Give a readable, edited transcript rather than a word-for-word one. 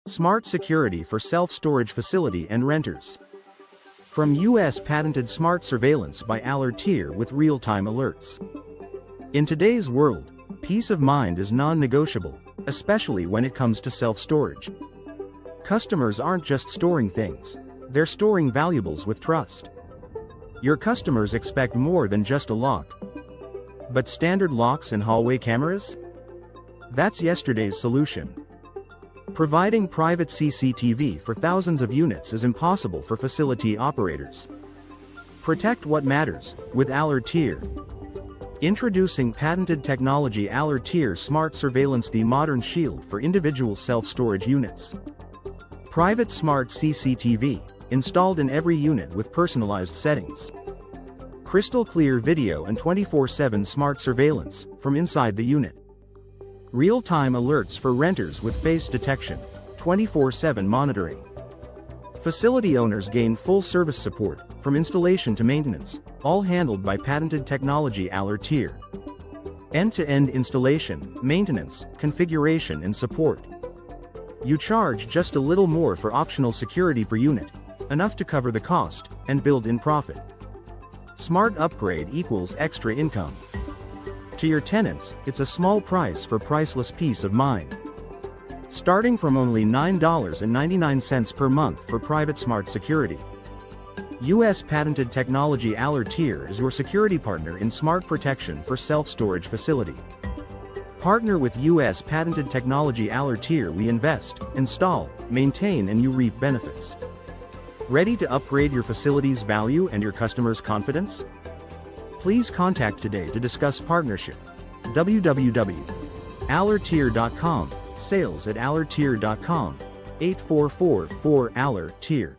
Smart security for self-storage facility and renters. From U.S. patented smart surveillance by Alerteer with real-time alerts. In today's world, peace of mind is non-negotiable, especially when it comes to self-storage. Customers aren't just storing things, they're storing valuables with trust. Your customers expect more than just a lock. But standard locks and hallway cameras? That's yesterday's solution. Providing private CCTV for thousands of units is impossible for facility operators. Protect what matters, with Alerteer. Introducing patented technology Alerteer Smart Surveillance, the modern shield for individual self-storage units. Private smart CCTV, installed in every unit with personalized settings. Crystal clear video and 24/7 smart surveillance, from inside the unit. Real-time alerts for renters with face detection, 24/7 monitoring. Facility owners gain full service support, from installation to maintenance, all handled by patented technology Alerteer. End-to-end installation, maintenance, configuration and support. You charge just a little more for optional security per unit, enough to cover the cost, and build in profit. Smart upgrade equals extra income. To your tenants, it's a small price for priceless peace of mind. Starting from only $9.99 per month for private smart security. U.S. patented technology Alerteer is your security partner in smart protection for self-storage facility. Partner with U.S. patented technology Alerteer. We invest, install, maintain and you reap benefits. Ready to upgrade your facility's value and your customers' confidence? Please contact today to discuss partnership. www.alerteer.com, sales@alerteer.com, 8444-ALERTEER.